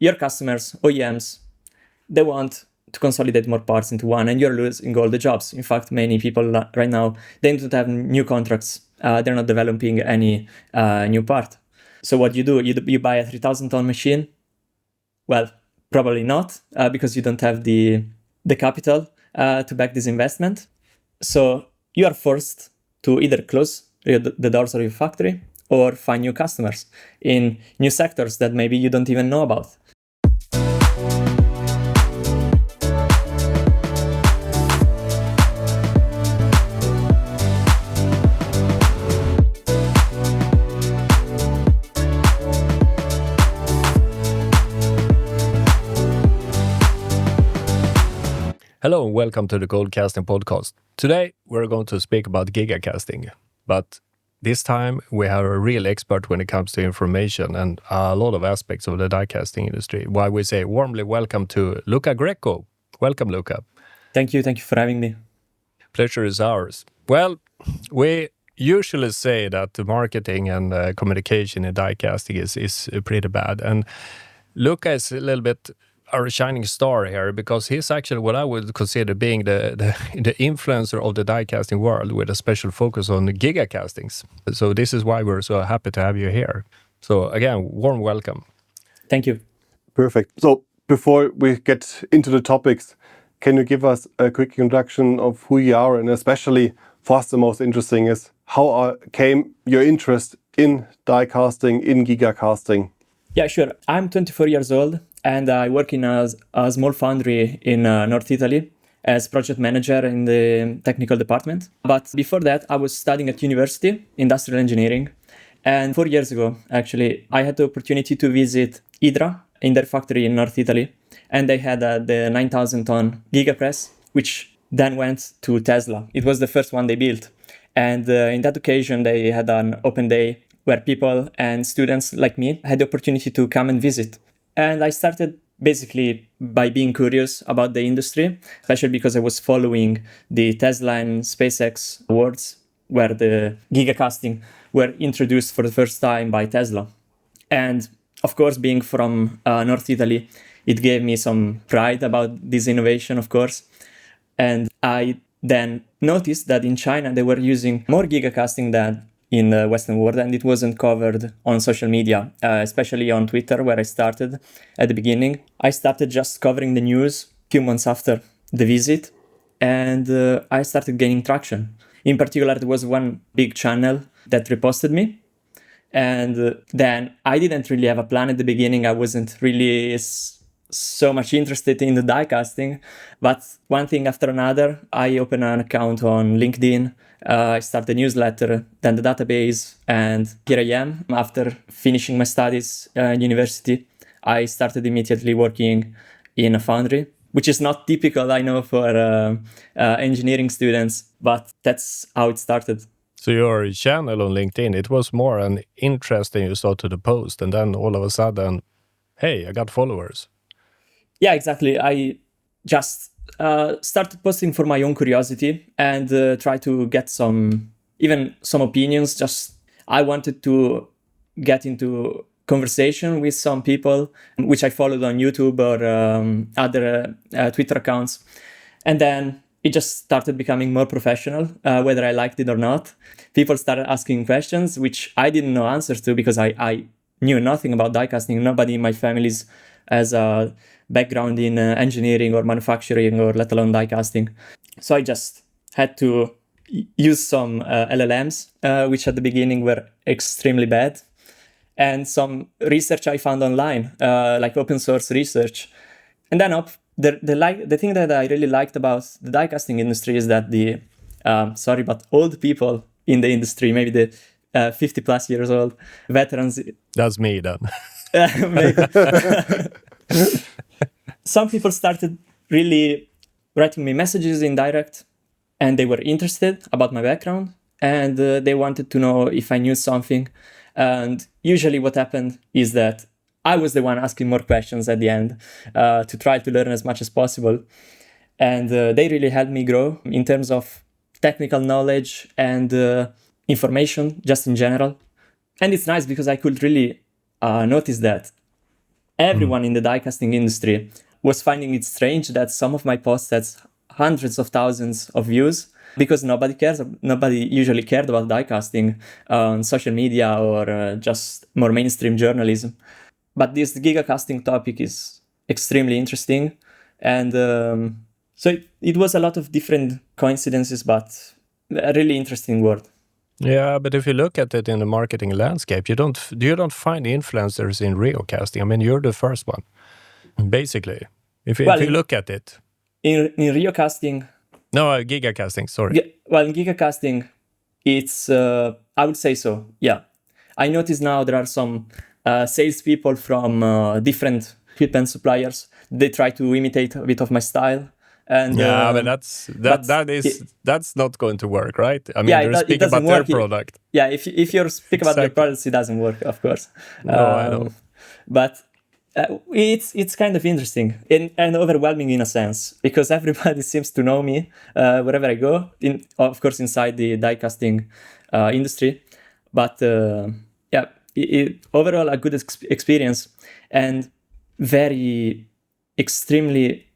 your customers, OEMs, they want to consolidate more parts into one, and you're losing all the jobs. In fact, many people right now, they don't have new contracts. They're not developing any new part. So what you do, you buy a 3,000-ton machine. Well, probably not, because you don't have the capital to back this investment. So you are forced to either close the doors of your factory or find new customers in new sectors that maybe you don't even know about. Hello and welcome to the Gold Casting podcast. Today we're going to speak about Gigacasting, but this time we have a real expert when it comes to information and a lot of aspects of the die casting industry. Why we say warmly welcome to Luca Greco. Welcome, Luca. Thank you for having me. Pleasure is ours. Well, we usually say that the marketing and communication in die casting is pretty bad, and Luca is a little bit our shining star here because he's actually what I would consider being the influencer of the die casting world with a special focus on gigacastings. So this is why we're so happy to have you here. So again, warm welcome. Thank you. Perfect. So before we get into the topics, can you give us a quick introduction of who you are, and especially for us the most interesting is how came your interest in die casting, in gigacasting? Yeah, sure. I'm 24 years old. And I work in a small foundry in North Italy as project manager in the technical department. But before that, I was studying at university, industrial engineering. And 4 years ago, actually, I had the opportunity to visit Hydra in their factory in North Italy. And they had the 9,000-ton gigapress, which then went to Tesla. It was the first one they built. And in that occasion, they had an open day where people and students like me had the opportunity to come and visit. And I started basically by being curious about the industry, especially because I was following the Tesla and SpaceX awards where the gigacasting were introduced for the first time by Tesla. And of course, being from North Italy, it gave me some pride about this innovation, of course. And I then noticed that in China, they were using more gigacasting than in the Western world, and it wasn't covered on social media, especially on Twitter, where I started at the beginning. I started just covering the news a few months after the visit, and I started gaining traction. In particular, there was one big channel that reposted me, and then I didn't really have a plan at the beginning. I wasn't really so much interested in the die casting, but one thing after another, I opened an account on LinkedIn. I started a newsletter, then the database, and here I am. After finishing my studies in university, I started immediately working in a foundry, which is not typical, I know, for engineering students, but that's how it started. So your channel on LinkedIn, it was more an interest and you started to post, and then all of a sudden, hey, I got followers. Yeah, exactly. I just started posting for my own curiosity and try to get some opinions. Just I wanted to get into conversation with some people, which I followed on YouTube or other Twitter accounts. And then it just started becoming more professional, whether I liked it or not. People started asking questions, which I didn't know answers to because I knew nothing about die casting. Nobody in my family has a background in engineering or manufacturing or let alone die casting. So I just had to use some LLMs, which at the beginning were extremely bad, and some research I found online, like open source research. And then the thing that I really liked about the die casting industry is that the old people in the industry, maybe the 50 plus years old veterans. That's me then. Maybe. Some people started really writing me messages in direct, and they were interested about my background, and they wanted to know if I knew something. And usually what happened is that I was the one asking more questions at the end to try to learn as much as possible. And they really helped me grow in terms of technical knowledge and information just in general. And it's nice because I could really notice that everyone in the die-casting industry was finding it strange that some of my posts had hundreds of thousands of views, because nobody usually cared about die-casting on social media or just more mainstream journalism. But this gigacasting topic is extremely interesting. And so it was a lot of different coincidences, but a really interesting world. Yeah, but if you look at it in the marketing landscape, you don't find influencers in Riocasting. I mean, you're the first one, basically. If you look at it. In Riocasting... No, Gigacasting, sorry. Well, in Gigacasting, it's... I would say so, yeah. I notice now there are some salespeople from different equipment suppliers. They try to imitate a bit of my style. And, but that's not going to work, right? I mean, they're speaking about their product. Yeah, if you speak about their products, it doesn't work, of course. No, I know. But it's kind of interesting and overwhelming in a sense, because everybody seems to know me wherever I go. Of course, inside the die-casting industry. But overall, a good experience, and very extremely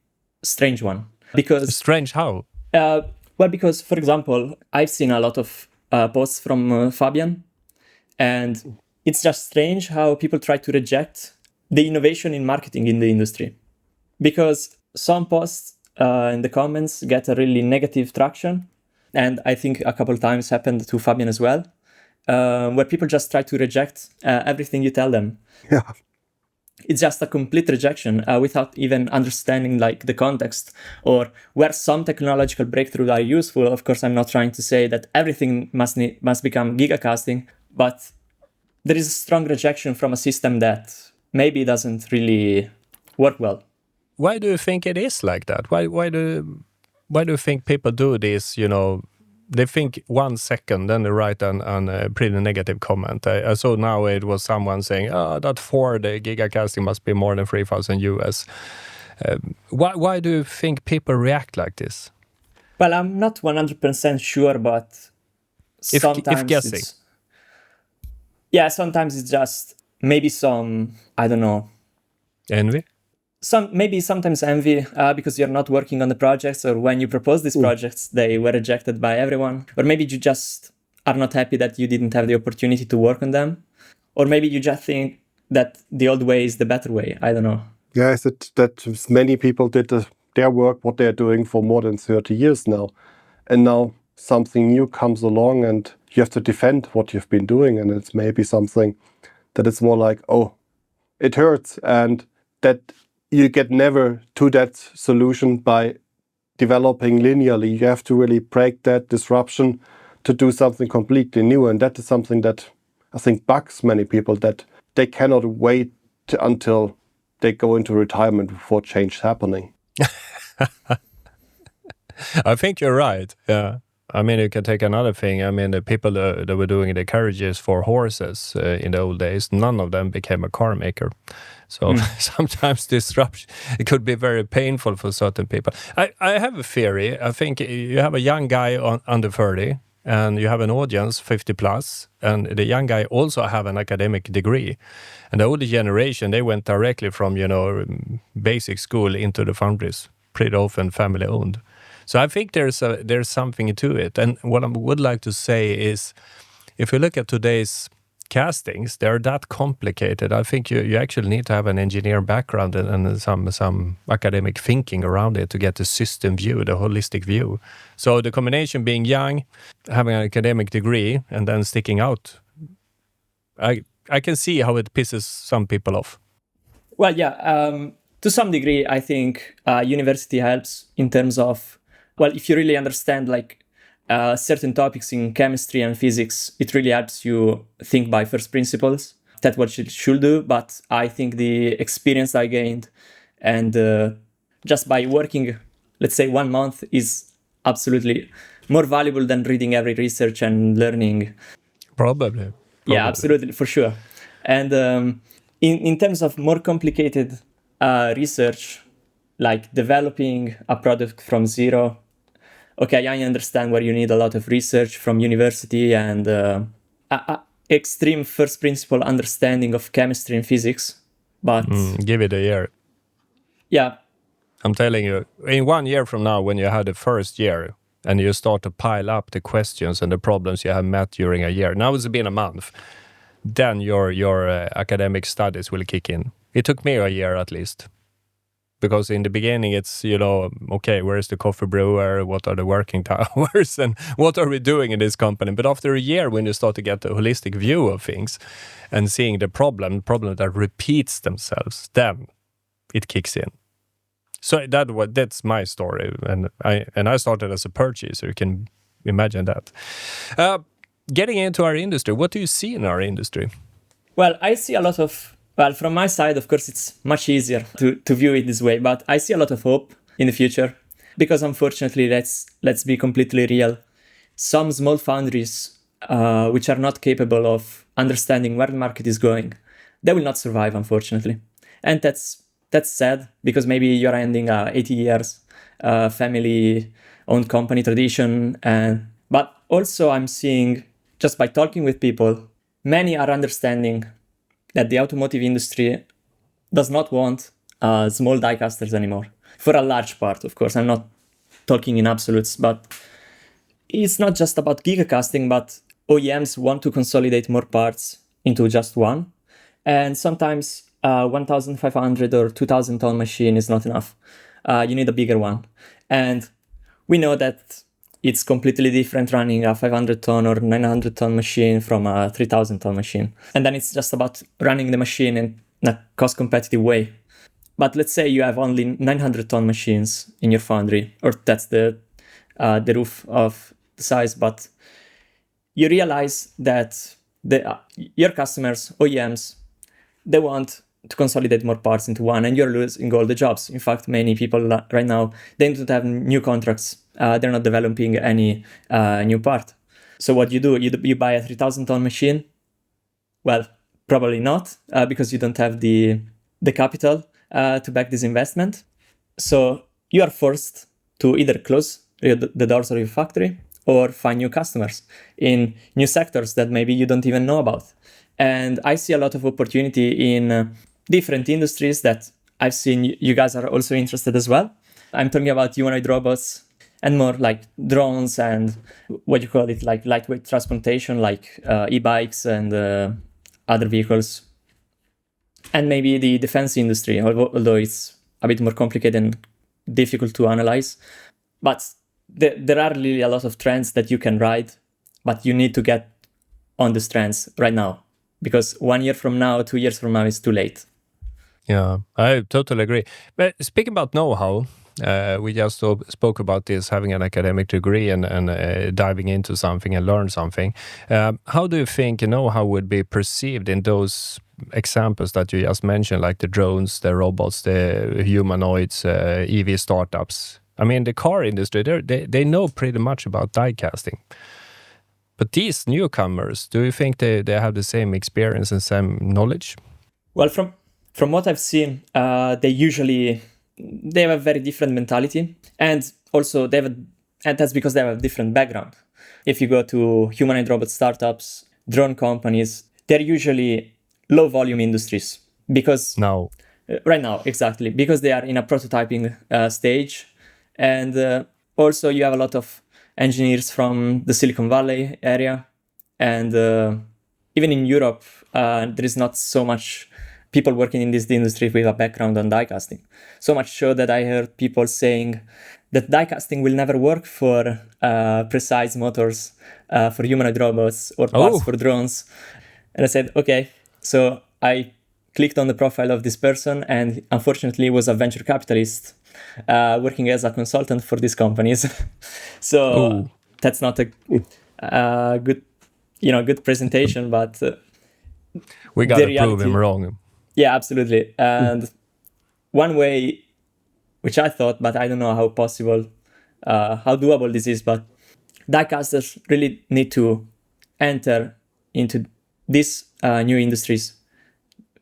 strange one. Because strange how? Well, because, for example, I've seen a lot of posts from Fabian, and it's just strange how people try to reject the innovation in marketing in the industry. Because some posts in the comments get a really negative traction, and I think a couple of times happened to Fabian as well, where people just try to reject everything you tell them. Yeah. It's just a complete rejection without even understanding like the context or where some technological breakthroughs are useful. Of course, I'm not trying to say that everything must become gigacasting, but there is a strong rejection from a system that maybe doesn't really work well. Why do you think it is like that? Why do you think people do this? You know, they think 1 second, then they write a pretty negative comment. I saw now it was someone saying, that for the gigacasting must be more than 3,000 US. Why do you think people react like this? Well, I'm not 100% sure, but sometimes if guessing. Sometimes it's just maybe some, I don't know. Envy? Sometimes envy because you're not working on the projects, or when you propose these projects, they were rejected by everyone. Or maybe you just are not happy that you didn't have the opportunity to work on them. Or maybe you just think that the old way is the better way. I don't know. Yeah, is it that many people did their work, what they're doing for more than 30 years now. And now something new comes along and you have to defend what you've been doing. And it's maybe something that is more like, oh, it hurts. And that you get never to that solution by developing linearly. You have to really break that disruption to do something completely new. And that is something that I think bugs many people, that they cannot wait until they go into retirement before change is happening. I think you're right. Yeah. I mean, you can take another thing. I mean, the people that were doing the carriages for horses in the old days, none of them became a car maker. So sometimes disruption, it could be very painful for certain people. I have a theory. I think you have a young guy under 30 and you have an audience 50 plus, and the young guy also have an academic degree. And the older generation, they went directly from, basic school into the foundries, pretty often family owned. So I think there's something to it. And what I would like to say is, if you look at today's castings, they're that complicated. I think you actually need to have an engineer background and some academic thinking around it to get the system view, the holistic view. So the combination being young, having an academic degree, and then sticking out, I can see how it pisses some people off. Well, yeah, to some degree, I think university helps in terms of, well, if you really understand like certain topics in chemistry and physics, it really helps you think by first principles. That's what you should do. But I think the experience I gained and just by working, let's say 1 month, is absolutely more valuable than reading every research and learning. Probably. Yeah, absolutely, for sure. And in terms of more complicated research, like developing a product from zero, okay, I understand where you need a lot of research from university and extreme first principle understanding of chemistry and physics. But Give it a year. yeah, I'm telling you, in 1 year from now, when you had the first year and you start to pile up the questions and the problems you have met during a year, now it's been a month, then your academic studies will kick in. It took me a year at least. Because in the beginning, it's, okay, where's the coffee brewer? What are the working hours? And what are we doing in this company? But after a year, when you start to get a holistic view of things and seeing the problem that repeats themselves, then it kicks in. So that's my story. And I started as a purchaser. You can imagine that. Getting into our industry, what do you see in our industry? Well, I see a lot of... Well, from my side, of course, it's much easier to view it this way, but I see a lot of hope in the future because, unfortunately, let's be completely real. Some small foundries, which are not capable of understanding where the market is going, they will not survive, unfortunately. And that's sad because maybe you're ending 80 years family-owned company tradition. But also I'm seeing, just by talking with people, many are understanding that the automotive industry does not want small die casters anymore. For a large part, of course. I'm not talking in absolutes, but it's not just about gigacasting, but OEMs want to consolidate more parts into just one. And sometimes 1,500 or 2,000 ton machine is not enough. You need a bigger one. And we know that it's completely different running a 500 ton or 900 ton machine from a 3,000 ton machine. And then it's just about running the machine in a cost competitive way. But let's say you have only 900 ton machines in your foundry, or that's the roof of the size. But you realize that your customers, OEMs, they want to consolidate more parts into one, and you're losing all the jobs. In fact, many people right now, they don't have new contracts. They're not developing any new part. So what you do, you buy a 3,000 ton machine. Well, probably not, because you don't have the capital to back this investment. So you are forced to either close the doors of your factory or find new customers in new sectors that maybe you don't even know about. And I see a lot of opportunity in different industries that I've seen you guys are also interested as well. I'm talking about humanoid robots and more like drones and what you call it, like lightweight transportation, like e-bikes and other vehicles. And maybe the defense industry, although it's a bit more complicated and difficult to analyze. But there are really a lot of trends that you can ride, but you need to get on these trends right now. Because 1 year from now, 2 years from now is too late. Yeah, I totally agree. But speaking about know-how, we just spoke about this, having an academic degree and diving into something and learn something. How do you think know-how would be perceived in those examples that you just mentioned, like the drones, the robots, the humanoids, EV startups? I mean, the car industry, they know pretty much about die casting. But these newcomers, do you think they have the same experience and same knowledge? Well, from what I've seen, they have a very different mentality, and also and that's because they have a different background. If you go to humanoid robot startups, drone companies, they're usually low volume industries because right now, exactly, because they are in a prototyping stage, and also you have a lot of engineers from the Silicon Valley area, and even in Europe, there is not so much people working in this industry with a background on die casting. So much so that I heard people saying that die casting will never work for precise motors, for humanoid robots or parts for drones. And I said, okay. So I clicked on the profile of this person, and unfortunately he was a venture capitalist working as a consultant for these companies. So that's not a good presentation, but we got to prove him wrong. Yeah, absolutely. And one way, which I thought, but I don't know how possible, how doable this is, but die casters really need to enter into these new industries,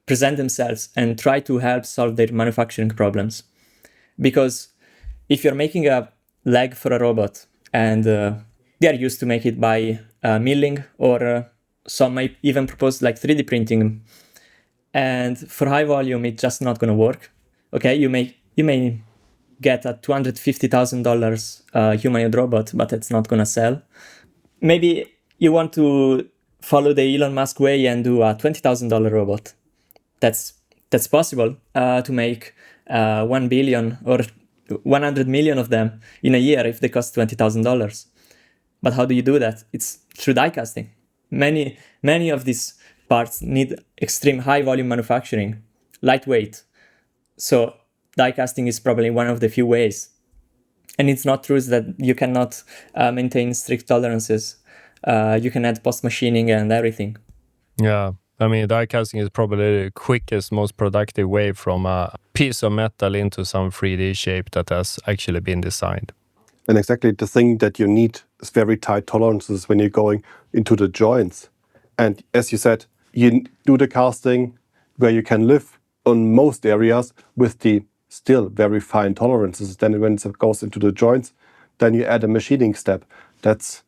present themselves, and try to help solve their manufacturing problems. Because if you're making a leg for a robot and they are used to make it by milling, or some might even propose like 3D printing, And for high volume, it's just not going to work. Okay, you may get a $250,000 humanoid robot, but it's not going to sell. Maybe you want to follow the Elon Musk way and do a $20,000 robot. That's possible to make 1 billion or 100 million of them in a year if they cost $20,000. But how do you do that? It's through die casting. Many of these parts need extreme high volume manufacturing, lightweight. So die casting is probably one of the few ways. And it's not true that you cannot maintain strict tolerances. You can add post-machining and everything. Yeah. I mean, die casting is probably the quickest, most productive way from a piece of metal into some 3D shape that has actually been designed. And exactly the thing that you need is very tight tolerances when you're going into the joints. And as you said, you do the casting where you can live on most areas with the still very fine tolerances. Then when it goes into the joints, then you add a machining step. That's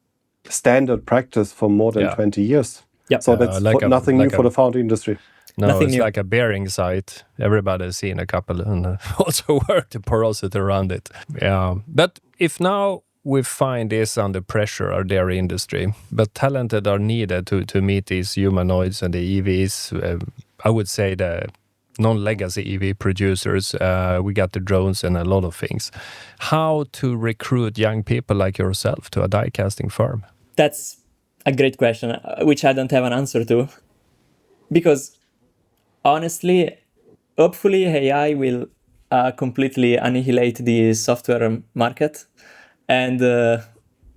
standard practice for more than 20 years. Yep. So that's nothing new for the foundry industry. No, Nothing it's new. like a bearing site. Everybody's seen a couple and also worked the porosity around it. Yeah. But if now we find this under pressure, our dairy industry, but talented are needed to meet these humanoids and the EVs, I would say the non-legacy EV producers, we got the drones and a lot of things. How to recruit young people like yourself to a die casting firm? That's a great question, which I don't have an answer to. Because honestly, hopefully AI will completely annihilate the software market and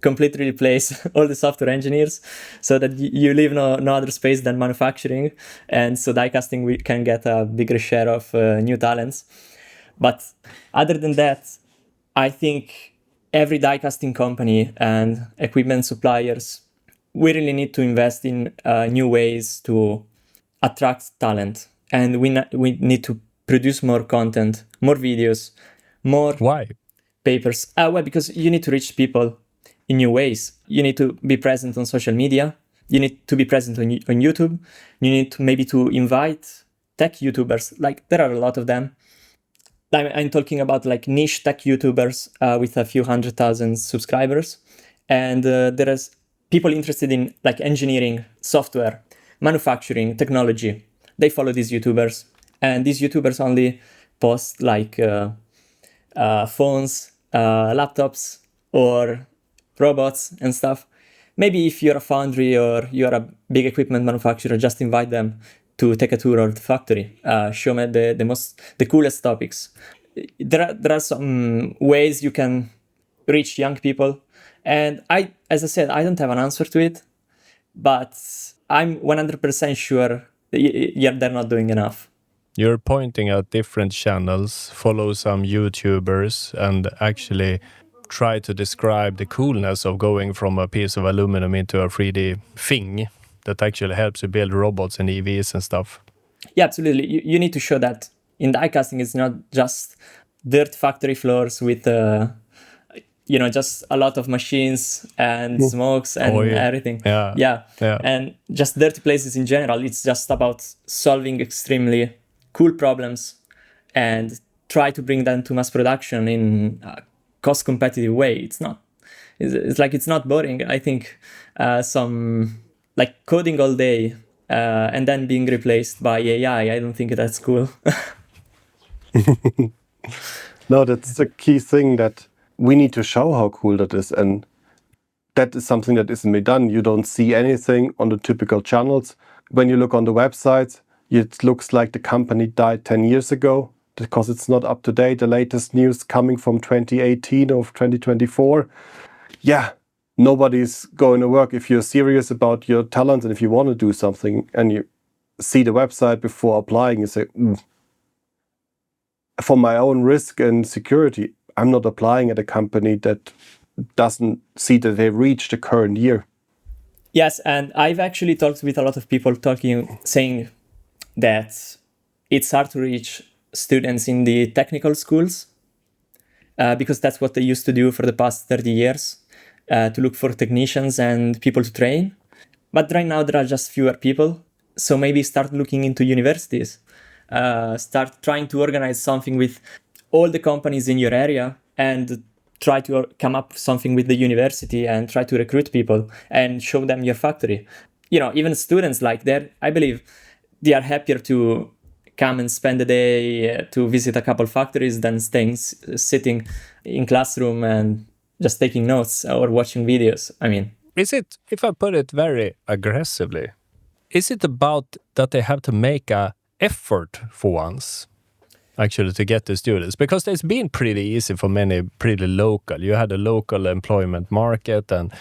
completely replace all the software engineers so that you leave no other space than manufacturing. And so die casting we can get a bigger share of new talents. But other than that, I think every die casting company and equipment suppliers, we really need to invest in new ways to attract talent. And we need to produce more content, more videos, more Why? papers. Well, because you need to reach people in new ways. You need to be present on social media. You need to be present on YouTube. You need to maybe to invite tech YouTubers. Like there are a lot of them. I'm talking about like niche tech YouTubers with a few 100,000 subscribers. And there is people interested in like engineering, software, manufacturing, technology. They follow these YouTubers. And these YouTubers only post like phones, laptops, or robots and stuff. Maybe if you're a foundry or you're a big equipment manufacturer, just invite them to take a tour of the factory. Show them the coolest topics. There are some ways you can reach young people, and as I said, I don't have an answer to it, but I'm 100% sure that they're not doing enough. You're pointing at different channels, follow some YouTubers, and actually try to describe the coolness of going from a piece of aluminum into a 3D thing that actually helps you build robots and EVs and stuff. Yeah, absolutely. You need to show that in die casting it's not just dirt factory floors with just a lot of machines and smokes and everything. Yeah. And just dirty places in general. It's just about solving extremely cool problems and try to bring them to mass production in a cost competitive way. It's not boring. I think some like coding all day and then being replaced by AI, I don't think that's cool. No, that's the key thing, that we need to show how cool that is. And that is something that isn't been done. You don't see anything on the typical channels. When you look on the websites, it looks like the company died 10 years ago because it's not up to date. The latest news coming from 2018 or 2024. Yeah, nobody's going to work. If you're serious about your talent and if you want to do something and you see the website before applying, you say, for my own risk and security, I'm not applying at a company that doesn't see that they reached the current year. Yes, and I've actually talked with a lot of people saying that it's hard to reach students in the technical schools because that's what they used to do for the past 30 years, to look for technicians and people to train. But right now there are just fewer people. So maybe start looking into universities, start trying to organize something with all the companies in your area and try to come up with something with the university and try to recruit people and show them your factory. Even students like that, I believe they are happier to come and spend a day to visit a couple factories than sitting in classroom and just taking notes or watching videos. I mean, is it, if I put it very aggressively, is it about that they have to make a effort for once, actually, to get the students? Because it's been pretty easy for many, pretty local. You had a local employment market and,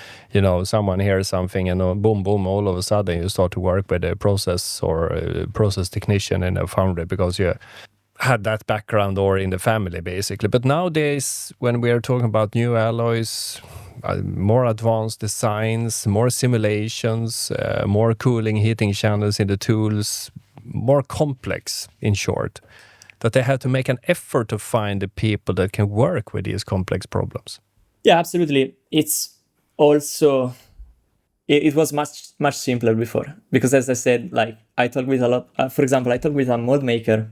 someone hears something and boom, boom, all of a sudden you start to work with a process or a process technician in a foundry because you had that background or in the family, basically. But nowadays, when we are talking about new alloys, more advanced designs, more simulations, more cooling, heating channels in the tools, more complex, in short, that they have to make an effort to find the people that can work with these complex problems. Yeah, absolutely. It's also, it was much simpler before, because as I said, like I talked with a lot, for example, I talked with a mold maker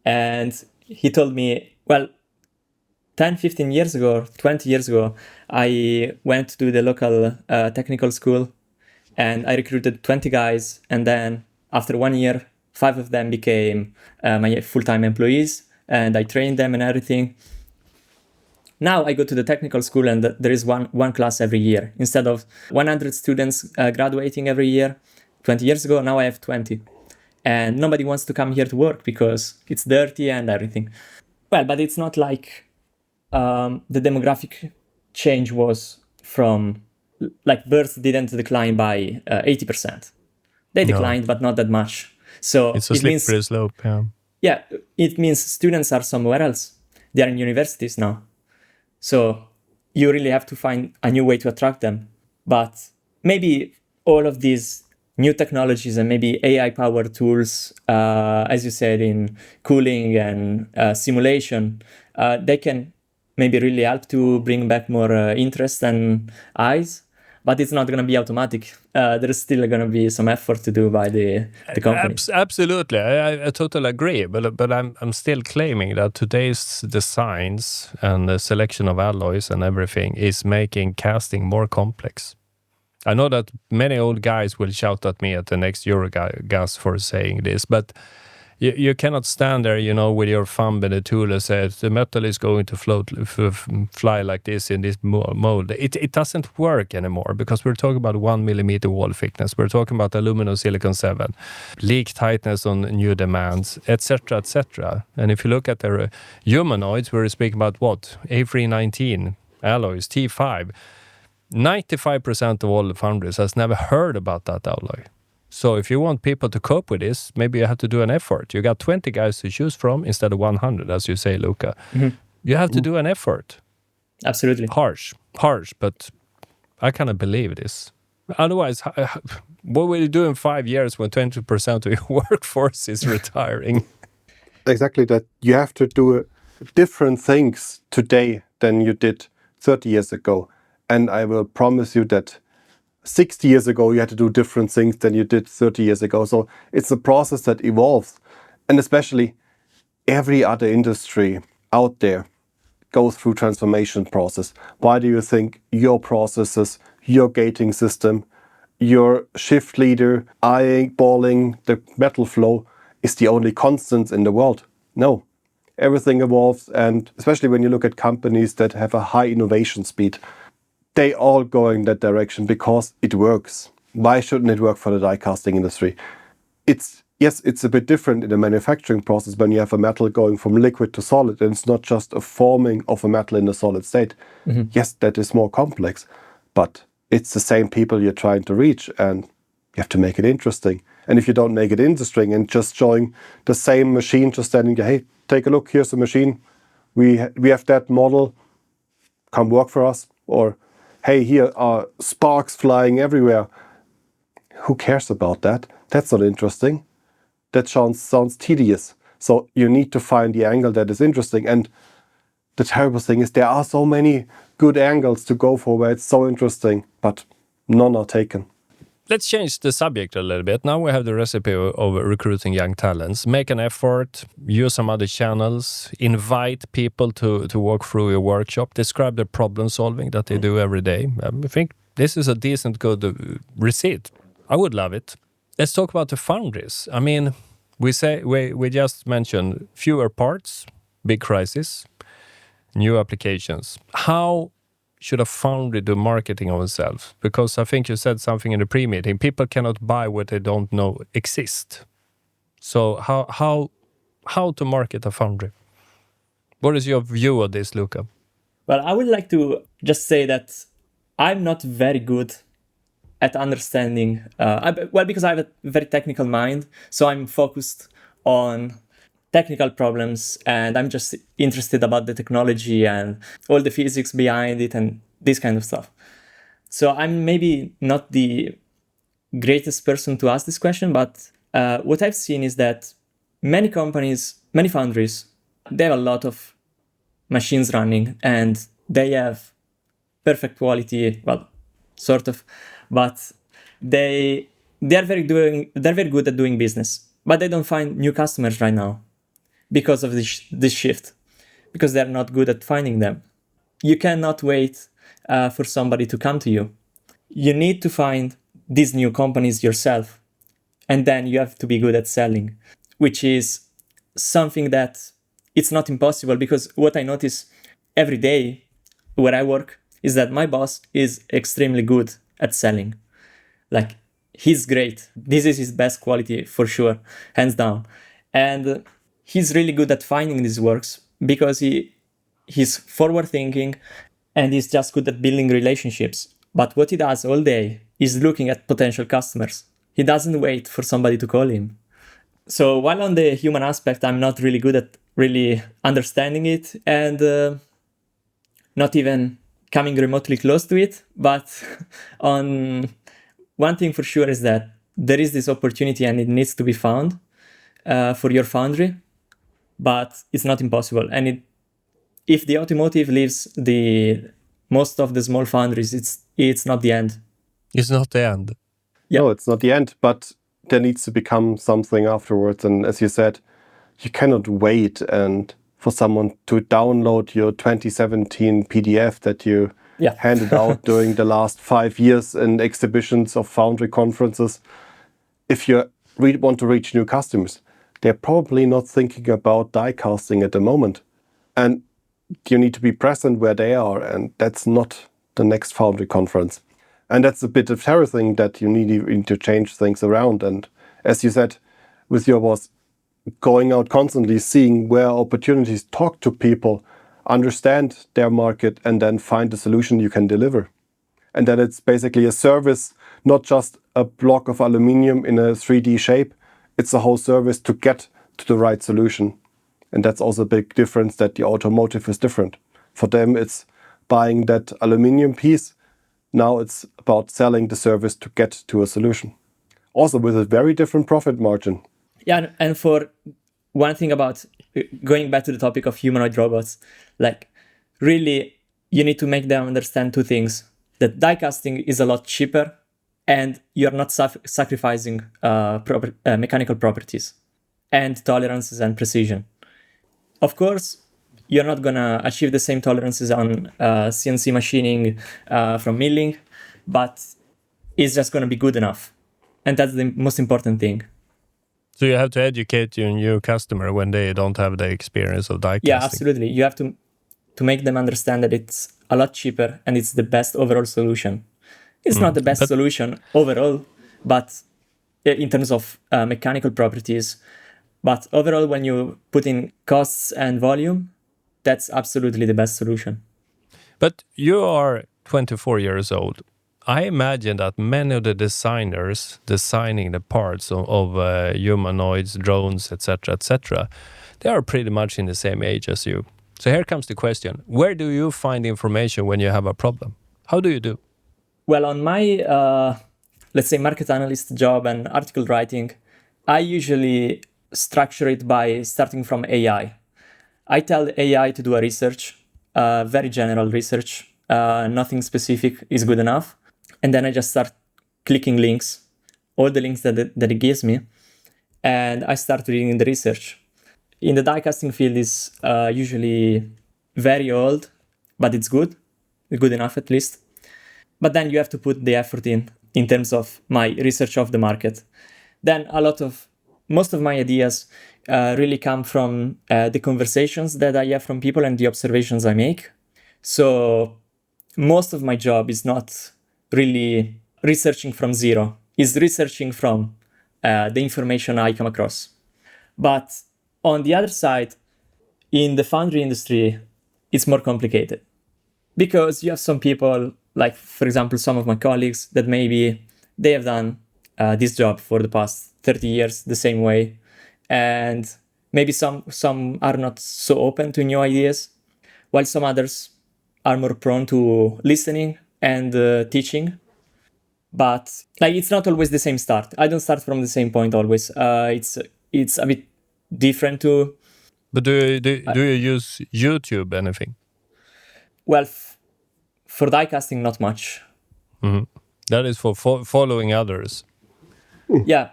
and he told me, well, 10, 15 years ago, 20 years ago, I went to the local technical school and I recruited 20 guys. And then after 1 year, 5 of them became my full-time employees and I trained them and everything. Now I go to the technical school and there is one class every year. Instead of 100 students graduating every year, 20 years ago, now I have 20. And nobody wants to come here to work because it's dirty and everything. Well, but it's not like the demographic change was from, like, births didn't decline by 80%. They declined, but not that much. So it's a slippery slope, yeah. Yeah, it means students are somewhere else. They are in universities now. So you really have to find a new way to attract them. But maybe all of these new technologies and maybe AI-powered tools, as you said, in cooling and simulation, they can maybe really help to bring back more interest and eyes. But it's not going to be automatic. There's still going to be some effort to do by the company. Absolutely, I totally agree. But I'm still claiming that today's designs and the selection of alloys and everything is making casting more complex. I know that many old guys will shout at me at the next Eurogas for saying this, but you cannot stand there, with your thumb in the tool and say the metal is going to fly like this in this mold. It doesn't work anymore because we're talking about 1 millimeter wall thickness. We're talking about aluminum silicon 7, leak tightness on new demands, etc., etc. And if you look at the humanoids, we're speaking about what? A319 alloys, T5. 95% of all the foundries has never heard about that alloy. So if you want people to cope with this, maybe you have to do an effort. You got 20 guys to choose from instead of 100, as you say, Luca. Mm-hmm. You have to do an effort. Absolutely. Harsh, but I cannot believe this. Otherwise, what will you do in 5 years when 20% of your workforce is retiring? Exactly that. You have to do different things today than you did 30 years ago. And I will promise you that 60 years ago, you had to do different things than you did 30 years ago. So it's a process that evolves. And especially every other industry out there goes through transformation process. Why do you think your processes, your gating system, your shift leader, eyeballing the metal flow is the only constant in the world? No. Everything evolves. And especially when you look at companies that have a high innovation speed, they all go in that direction because it works. Why shouldn't it work for the die casting industry? It's a bit different in the manufacturing process when you have a metal going from liquid to solid, and it's not just a forming of a metal in a solid state. Mm-hmm. Yes, that is more complex, but it's the same people you're trying to reach, and you have to make it interesting. And if you don't make it interesting and just showing the same machine, just standing there, hey, take a look, here's the machine, we have that model, come work for us, or hey, here are sparks flying everywhere. Who cares about that? That's not interesting. That sounds tedious. So you need to find the angle that is interesting. And the terrible thing is there are so many good angles to go for where it's so interesting, but none are taken. let's change the subject a little bit. Now we have the recipe of recruiting young talents. Make an effort, use some other channels, invite people to walk through your workshop, describe the problem solving that they do every day. I think this is a decent, good receipt. I would love it. Let's talk about the foundries. I mean, we just mentioned fewer parts, big crisis, new applications. How should a foundry do marketing of itself? Because I think you said something in the pre-meeting. People cannot buy what they don't know exist. So how to market a foundry? What is your view of this, Luca? Well, I would like to just say that I'm not very good at understanding, because I have a very technical mind, so I'm focused on technical problems, and I'm just interested about the technology and all the physics behind it and this kind of stuff. So I'm maybe not the greatest person to ask this question, but what I've seen is that many companies, many foundries, they have a lot of machines running and they have perfect quality, well, sort of, but they're very good at doing business, but they don't find new customers right now because of this shift, because they're not good at finding them. You cannot wait for somebody to come to you. You need to find these new companies yourself, and then you have to be good at selling, which is something that it's not impossible, because what I notice every day where I work is that my boss is extremely good at selling. Like, he's great. This is his best quality for sure, hands down. And he's really good at finding these works because he's forward thinking and he's just good at building relationships. But what he does all day is looking at potential customers. He doesn't wait for somebody to call him. So while on the human aspect, I'm not really good at really understanding it and not even coming remotely close to it. But on one thing for sure is that there is this opportunity and it needs to be found for your foundry, but it's not impossible. And if the automotive leaves most of the small foundries, it's not the end. It's not the end. Yeah. No, it's not the end, but there needs to become something afterwards. And as you said, you cannot wait and for someone to download your 2017 PDF that you handed out during the last 5 years in exhibitions of foundry conferences. If you want to reach new customers, they're probably not thinking about die casting at the moment. And you need to be present where they are, and that's not the next foundry conference. And that's a bit of everything that you need to change things around. And as you said, with your boss, going out constantly, seeing where opportunities, talk to people, understand their market, and then find a solution you can deliver. And that it's basically a service, not just a block of aluminium in a 3D shape. It's a whole service to get to the right solution. And that's also a big difference, that the automotive is different. For them, it's buying that aluminium piece. Now it's about selling the service to get to a solution. Also with a very different profit margin. Yeah, and for one thing about going back to the topic of humanoid robots, like really you need to make them understand two things. That die casting is a lot cheaper and you're not sacrificing mechanical properties and tolerances and precision. Of course, you're not going to achieve the same tolerances on CNC machining from milling, but it's just going to be good enough. And that's the most important thing. So you have to educate your new customer when they don't have the experience of die casting. Yeah, absolutely. You have to make them understand that it's a lot cheaper and it's the best overall solution. It's not the best solution overall, but in terms of mechanical properties. But overall, when you put in costs and volume, that's absolutely the best solution. But you are 24 years old. I imagine that many of the designers designing the parts of humanoids, drones, etc., they are pretty much in the same age as you. So here comes the question. Where do you find information when you have a problem? How do you do? Well, on my, let's say, market analyst job and article writing, I usually structure it by starting from AI. I tell AI to do a research, very general research, nothing specific is good enough. And then I just start clicking links, all the links that it gives me, and I start reading the research. In the die-casting field is usually very old, but it's good enough at least. But then you have to put the effort in terms of my research of the market. Then most of my ideas really come from the conversations that I have from people and the observations I make. So most of my job is not really researching from zero, it's researching from the information I come across. But on the other side, in the foundry industry, it's more complicated because you have some people, like for example, some of my colleagues that maybe they have done this job for the past 30 years the same way. And maybe some are not so open to new ideas, while some others are more prone to listening and teaching. But like it's not always the same start. I don't start from the same point always. It's a bit different too. But do you use YouTube anything? Well, for die casting, not much. Mm-hmm. That is for following others. Yeah.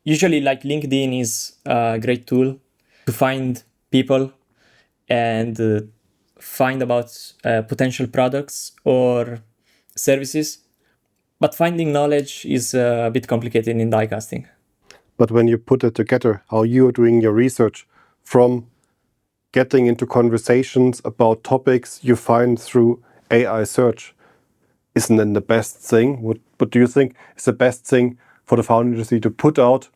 Usually, like LinkedIn is a great tool to find people and find about potential products or services. But finding knowledge is a bit complicated in die casting. But when you put it together, how you are doing your research from getting into conversations about topics you find through AI search, isn't that the best thing? What do you think is the best thing for the foundry industry to put out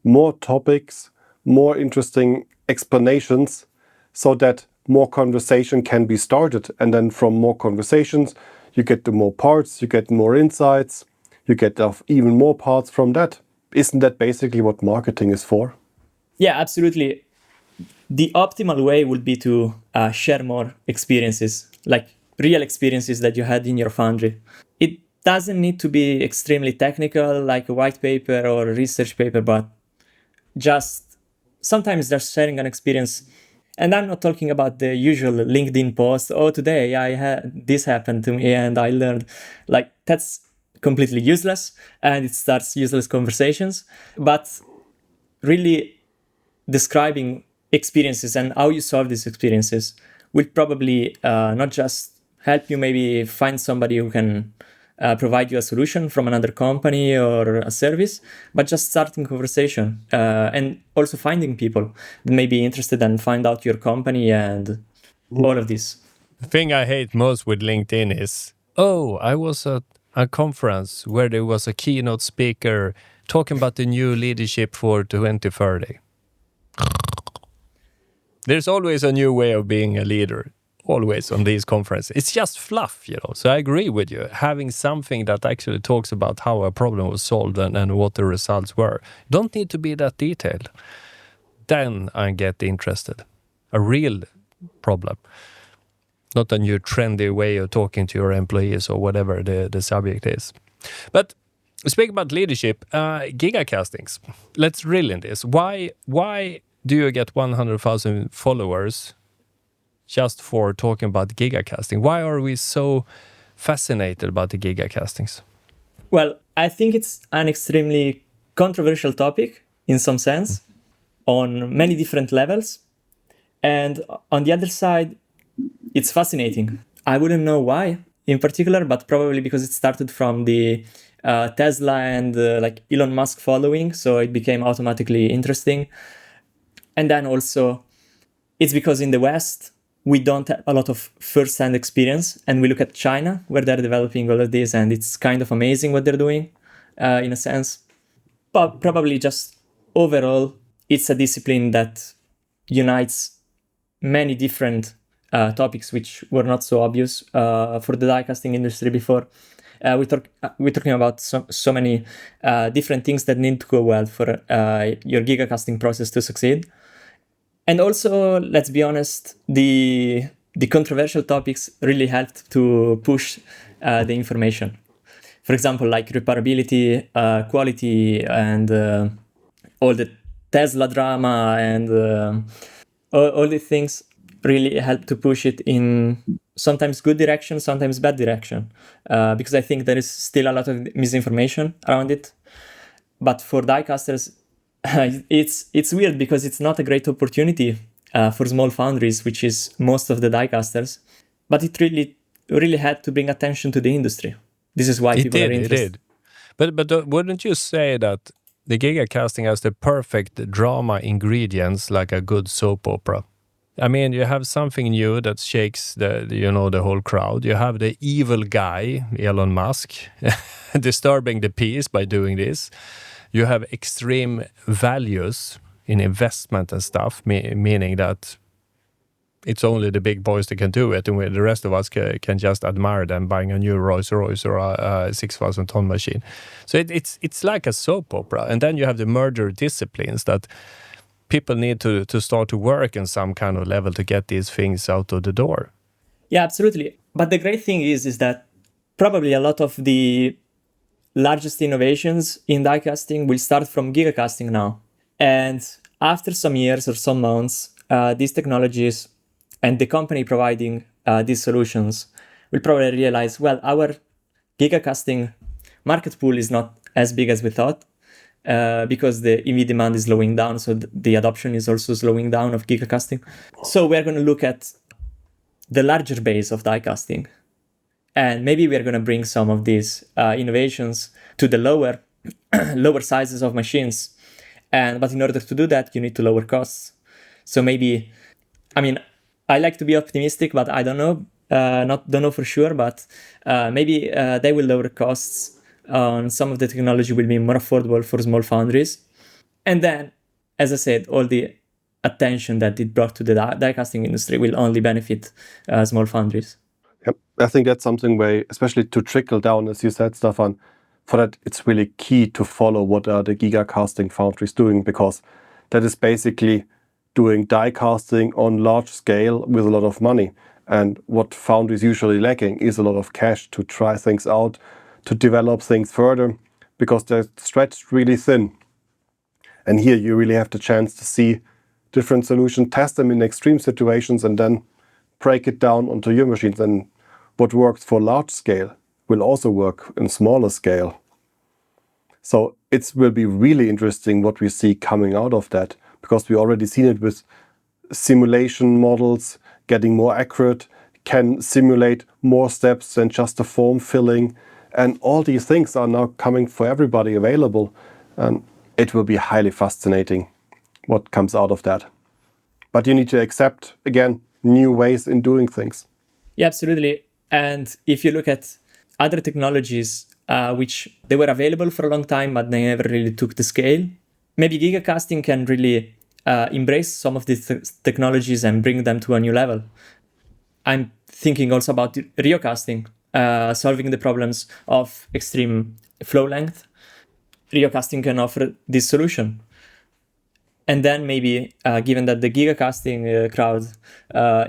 more topics, more interesting explanations so that more conversation can be started? And then from more conversations, you get to more parts, you get more insights, you get even more parts from that. Isn't that basically what marketing is for? Yeah, absolutely. The optimal way would be to share more experiences, like real experiences that you had in your foundry. It doesn't need to be extremely technical, like a white paper or a research paper, but just sometimes just sharing an experience. And I'm not talking about the usual LinkedIn post, oh, today I had this happened to me and I learned. Like, that's completely useless and it starts useless conversations. But really describing experiences and how you solve these experiences will probably not just help you maybe find somebody who can provide you a solution from another company or a service, but just starting conversation and also finding people that may be interested and find out your company and all of this. The thing I hate most with LinkedIn is, oh, I was at a conference where there was a keynote speaker talking about the new leadership for 2030. There's always a new way of being a leader. Always on these conferences. It's just fluff, you know. So I agree with you. Having something that actually talks about how a problem was solved and what the results were. Don't need to be that detailed. Then I get interested. A real problem. Not a new trendy way of talking to your employees or whatever the subject is. But speaking about leadership, gigacastings. Let's drill in this. Why do you get 100,000 followers just for talking about gigacasting? Why are we so fascinated about the gigacastings? Well, I think it's an extremely controversial topic in some sense on many different levels. And on the other side, it's fascinating. I wouldn't know why in particular, but probably because it started from the Tesla and like Elon Musk following. So it became automatically interesting. And then also it's because in the West, we don't have a lot of first-hand experience, and we look at China, where they're developing all of this, and it's kind of amazing what they're doing, in a sense. But probably just overall, it's a discipline that unites many different topics which were not so obvious for the die-casting industry before. We're talking about so many different things that need to go well for your gigacasting process to succeed. And also, let's be honest, the controversial topics really helped to push the information. For example, like repairability, quality, and all the Tesla drama and all these things really helped to push it in sometimes good direction, sometimes bad direction, because I think there is still a lot of misinformation around it. But for diecasters, it's weird because it's not a great opportunity for small foundries, which is most of the diecasters. But it really had to bring attention to the industry. This is why people are interested. It did. But wouldn't you say that the Gigacasting has the perfect drama ingredients like a good soap opera? I mean, you have something new that shakes the whole crowd. You have the evil guy, Elon Musk, disturbing the peace by doing this. You have extreme values in investment and stuff, meaning that it's only the big boys that can do it, and the rest of us can just admire them buying a new Rolls Royce or a 6,000-ton machine. So it's like a soap opera. And then you have the merger disciplines that people need to start to work in some kind of level to get these things out of the door. Yeah, absolutely. But the great thing is that probably a lot of the largest innovations in diecasting will start from gigacasting now. And after some years or some months, these technologies and the company providing these solutions will probably realize, well, our gigacasting market pool is not as big as we thought, because the EV demand is slowing down, so the adoption is also slowing down of gigacasting. So we're going to look at the larger base of diecasting, and maybe we're going to bring some of these innovations to the lower sizes of machines. But in order to do that, you need to lower costs. So maybe, I mean, I like to be optimistic, but I don't know, don't know for sure. But maybe they will lower costs. Some of the technology will be more affordable for small foundries. And then, as I said, all the attention that it brought to the diecasting industry will only benefit small foundries. Yep. I think that's something where, especially to trickle down, as you said, Staffan, for that it's really key to follow what are the gigacasting foundries doing, because that is basically doing die casting on large scale with a lot of money. And what foundries usually lacking is a lot of cash to try things out, to develop things further, because they're stretched really thin. And here you really have the chance to see different solutions, test them in extreme situations, and then break it down onto your machines. And what works for large scale will also work in smaller scale. So it will be really interesting what we see coming out of that, because we already seen it with simulation models getting more accurate, can simulate more steps than just the form filling. And all these things are now coming for everybody available. And it will be highly fascinating what comes out of that. But you need to accept, again, new ways in doing things. Yeah, absolutely. And if you look at other technologies, which they were available for a long time, but they never really took the scale, maybe gigacasting can really embrace some of these technologies and bring them to a new level. I'm thinking also about riocasting, solving the problems of extreme flow length. Riocasting can offer this solution. And then maybe, given that the gigacasting crowd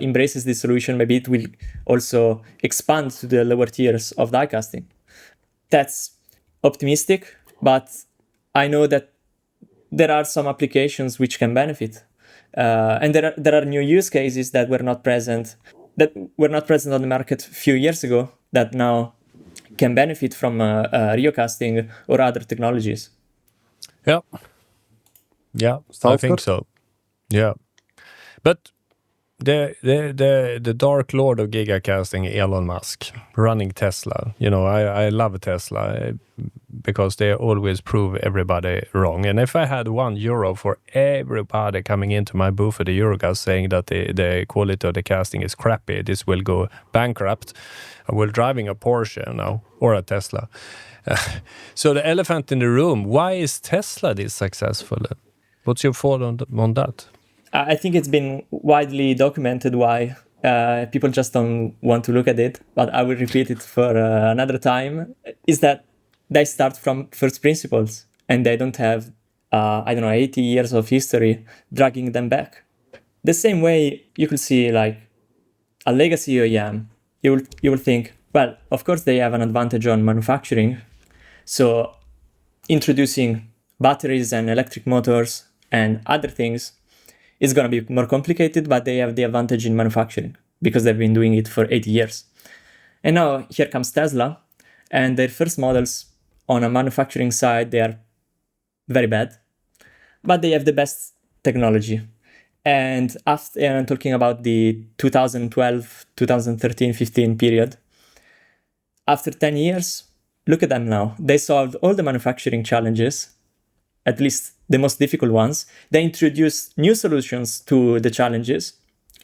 embraces this solution, maybe it will also expand to the lower tiers of diecasting. That's optimistic, but I know that there are some applications which can benefit. And there are new use cases that were not present on the market a few years ago that now can benefit from riocasting or other technologies. Yeah. Yeah, Sounds I think good. so. Yeah. But the dark lord of gigacasting, Elon Musk, running Tesla. You know, I love Tesla because they always prove everybody wrong. And if I had €1 for everybody coming into my booth at the Eurocast saying that the quality of the casting is crappy, this will go bankrupt. I will driving a Porsche now, or a Tesla. So the elephant in the room, why is Tesla this successful? What's your thought on that? I think it's been widely documented why people just don't want to look at it, but I will repeat it for another time, is that they start from first principles and they don't have, 80 years of history dragging them back. The same way you could see like a legacy OEM, you will think, well, of course they have an advantage on manufacturing. So introducing batteries and electric motors and other things is going to be more complicated, but they have the advantage in manufacturing. because they've been doing it for 80 years. And now here comes Tesla, and their first models on a manufacturing side, they are very bad, but they have the best technology. And after, and I'm talking about the 2012, 2013, 15 period. After 10 years, look at them now. They solved all the manufacturing challenges, at least the most difficult ones. They introduced new solutions to the challenges,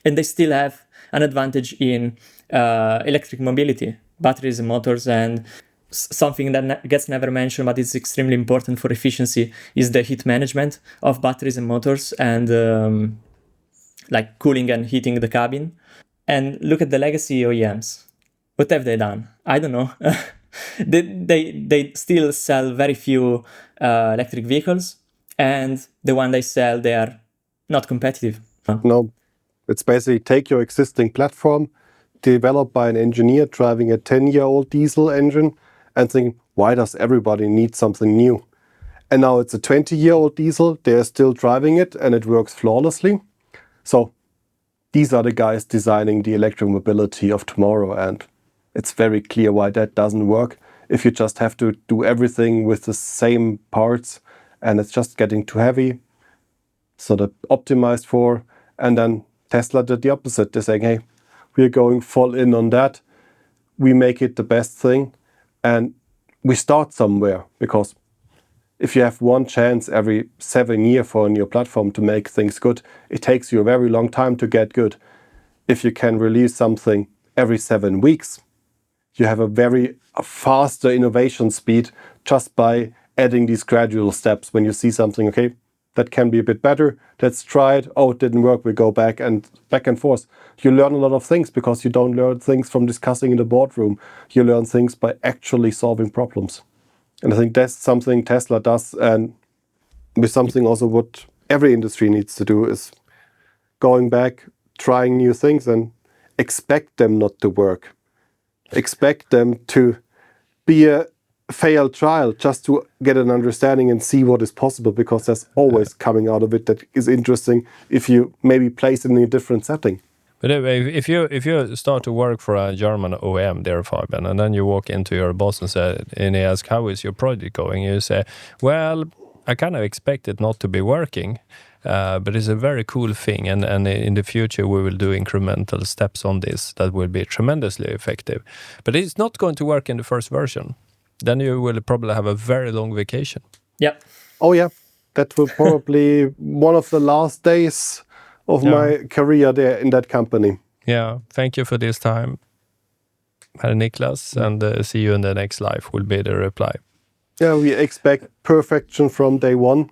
and they still have an advantage in electric mobility, batteries and motors. And something that gets never mentioned, but it's extremely important for efficiency, is the heat management of batteries and motors, and like cooling and heating the cabin. And look at the legacy OEMs. What have they done? I don't know. they still sell very few electric vehicles, and the one they sell, they are not competitive. No, it's basically take your existing platform, developed by an engineer driving a 10-year-old diesel engine, and think, why does everybody need something new? And now it's a 20-year-old diesel, they're still driving it, and it works flawlessly. So these are the guys designing the electric mobility of tomorrow, and it's very clear why that doesn't work. If you just have to do everything with the same parts, and it's just getting too heavy, so they're optimized for. And then Tesla did the opposite. They're saying, hey, we're going full in on that. We make it the best thing, and we start somewhere, because if you have one chance every 7 years for a new platform to make things good, it takes you a very long time to get good. If you can release something every 7 weeks, you have a very faster innovation speed just by adding these gradual steps. When you see something, okay, that can be a bit better, let's try it. Oh, it didn't work, we go back and forth. You learn a lot of things because you don't learn things from discussing in the boardroom. You learn things by actually solving problems. And I think that's something Tesla does, and with something also what every industry needs to do is going back, trying new things, and expect them not to work. Expect them to be a failed trial just to get an understanding and see what is possible, because there's always coming out of it that is interesting if you maybe place it in a different setting. But if you start to work for a German OEM there, Fabian, and then you walk into your boss and he asks, how is your project going? You say, well, I kind of expect it not to be working, but it's a very cool thing. And in the future, we will do incremental steps on this that will be tremendously effective. But it's not going to work in the first version. Then you will probably have a very long vacation. Yeah. Oh, yeah. That will probably one of the last days of my career there in that company. Yeah, thank you for this time, Herr Niklas, and see you in the next life will be the reply. Yeah, we expect perfection from day one,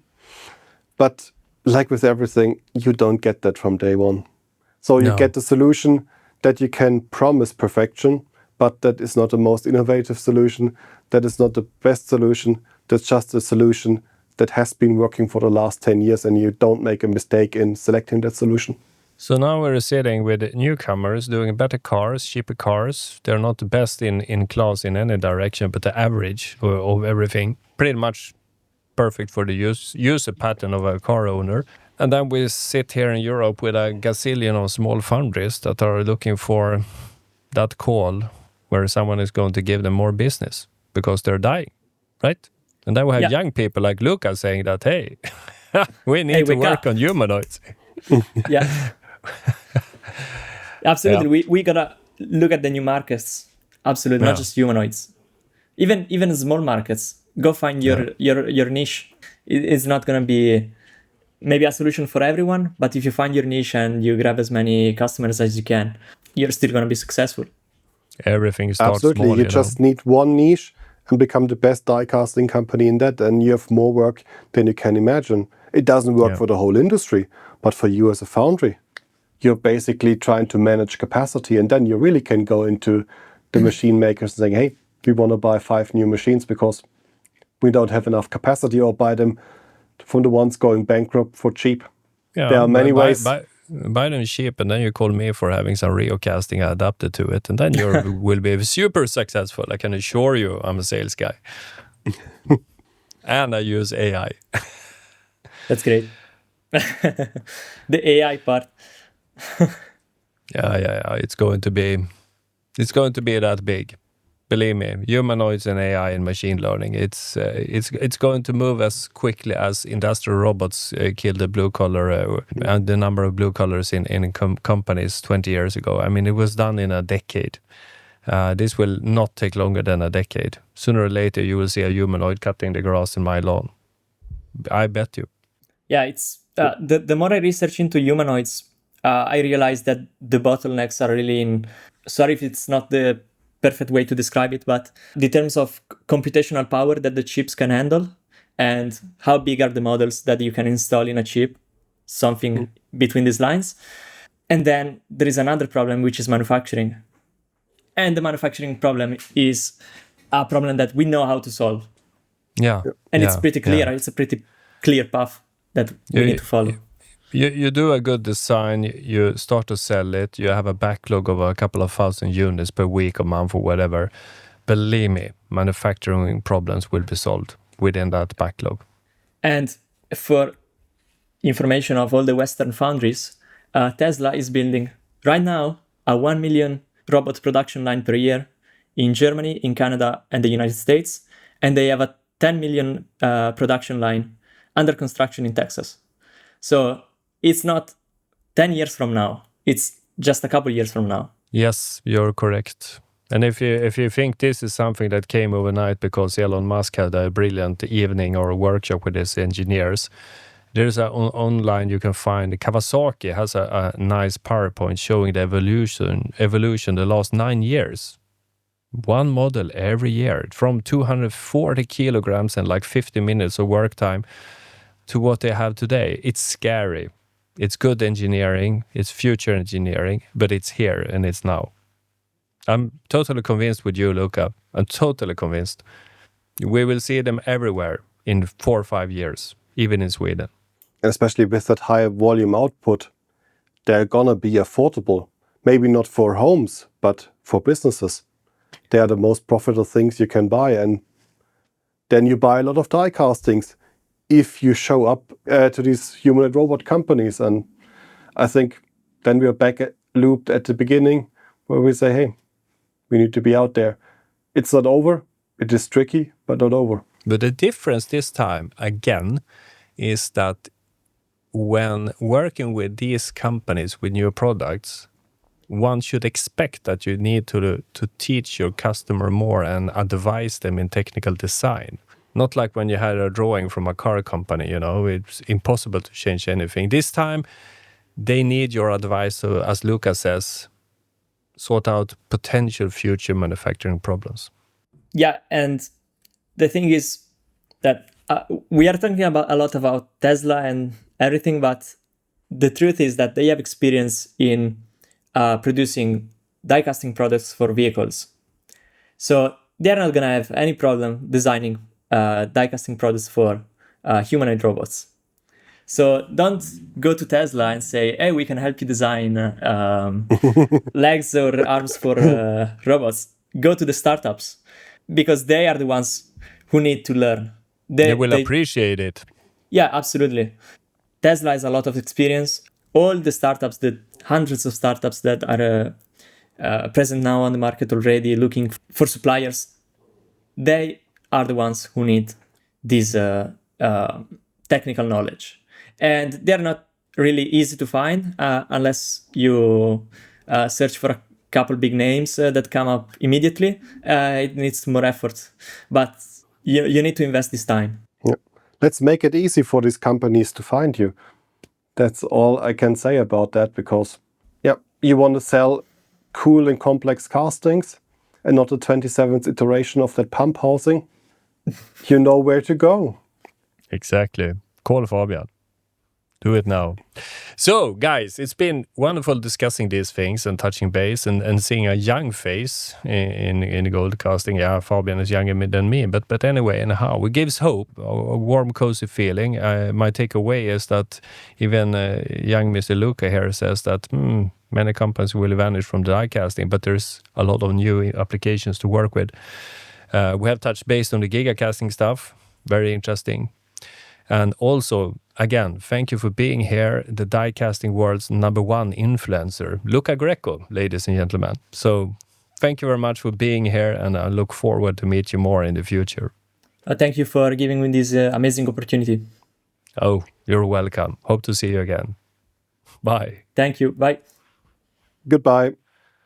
but like with everything, you don't get that from day one. So you get the solution that you can promise perfection, but that is not the most innovative solution, that is not the best solution, that's just a solution that has been working for the last 10 years, and you don't make a mistake in selecting that solution. So now we're sitting with newcomers doing better cars, cheaper cars. They're not the best in class in any direction, but the average of everything. Pretty much perfect for the user pattern of a car owner. And then we sit here in Europe with a gazillion of small foundries that are looking for that call where someone is going to give them more business because they're dying, right? And then we have young people like Luca saying that, hey, we need to work on humanoids. Yeah. Absolutely. We gotta look at the new markets. Absolutely. Not just humanoids. Even small markets. Go find your niche. It's not gonna be maybe a solution for everyone, but if you find your niche and you grab as many customers as you can, you're still gonna be successful. Everything starts small. Absolutely. You just need one niche and become the best die casting company in that, and you have more work than you can imagine. It doesn't work for the whole industry, but for you as a foundry, you're basically trying to manage capacity, and then you really can go into the machine makers and saying, hey, we want to buy 5 new machines because we don't have enough capacity, or buy them from the ones going bankrupt for cheap. Yeah, there are many ways. Buy them cheap, and then you call me for having some Gigacasting adapted to it, and then you will be super successful. I can assure you I'm a sales guy. And I use AI. That's great. The AI part. Yeah. It's going to be that big. Believe me, humanoids and AI and machine learning. It's going to move as quickly as industrial robots killed the blue collar and the number of blue collars in companies 20 years ago. I mean, it was done in a decade. This will not take longer than a decade. Sooner or later, you will see a humanoid cutting the grass in my lawn. I bet you. Yeah, it's the more I research into humanoids, I realize that the bottlenecks are really in. Sorry if it's not the perfect way to describe it, but the terms of computational power that the chips can handle and how big are the models that you can install in a chip, something between these lines. And then there is another problem, which is manufacturing. And the manufacturing problem is a problem that we know how to solve. Yeah. And it's pretty clear. Yeah. It's a pretty clear path that we need to follow. You do a good design, you start to sell it, you have a backlog of a couple of thousand units per week or month or whatever. Believe me, manufacturing problems will be solved within that backlog. And for information of all the Western foundries, Tesla is building right now a 1 million robot production line per year in Germany, in Canada, and the United States. And they have a 10 million production line under construction in Texas. So it's not 10 years from now. It's just a couple years from now. Yes, you're correct. And if you think this is something that came overnight because Elon Musk had a brilliant evening or a workshop with his engineers, there's online you can find. Kawasaki has a nice PowerPoint showing the evolution the last 9 years. One model every year, from 240 kilograms and like 50 minutes of work time to what they have today. It's scary. It's good engineering, it's future engineering, but it's here and it's now. I'm totally convinced with you, Luca. I'm totally convinced. We will see them everywhere in 4 or 5 years, even in Sweden. Especially with that high volume output, they're gonna be affordable. Maybe not for homes, but for businesses. They are the most profitable things you can buy. And then you buy a lot of die castings if you show up to these humanoid robot companies. And I think then we are back looped at the beginning where we say, hey, we need to be out there. It's not over. It is tricky, but not over. But the difference this time, again, is that when working with these companies with new products, one should expect that you need to teach your customer more and advise them in technical design. Not like when you had a drawing from a car company, it's impossible to change anything. This time, they need your advice, so as Luca says, sort out potential future manufacturing problems. Yeah, and the thing is that we are talking a lot about Tesla and everything, but the truth is that they have experience in producing die-casting products for vehicles. So they're not going to have any problem designing die-casting products for humanoid robots. So don't go to Tesla and say, hey, we can help you design legs or arms for robots. Go to the startups, because they are the ones who need to learn. They will appreciate it. Yeah, absolutely. Tesla has a lot of experience. All the startups, the hundreds of startups that are present now on the market already looking for suppliers, they are the ones who need this technical knowledge. And they're not really easy to find unless you search for a couple big names that come up immediately. It needs more effort, but you need to invest this time. Yeah. Let's make it easy for these companies to find you. That's all I can say about that, because you want to sell cool and complex castings and not the 27th iteration of that pump housing. You know where to go. Exactly. Call Fabian. Do it now. So, guys, it's been wonderful discussing these things and touching base and seeing a young face in Gold Casting. Yeah, Fabian is younger than me, but anyway, anyhow, it gives hope, a warm, cozy feeling. My takeaway is that even young Mr. Luca here says that many companies will vanish from the die casting, but there's a lot of new applications to work with. We have touched base on the Gigacasting stuff. Very interesting. And also, again, thank you for being here, the die casting world's #1 influencer, Luca Greco, ladies and gentlemen. So thank you very much for being here, and I look forward to meet you more in the future. Thank you for giving me this amazing opportunity. Oh, you're welcome. Hope to see you again. Bye. Thank you. Bye. Goodbye.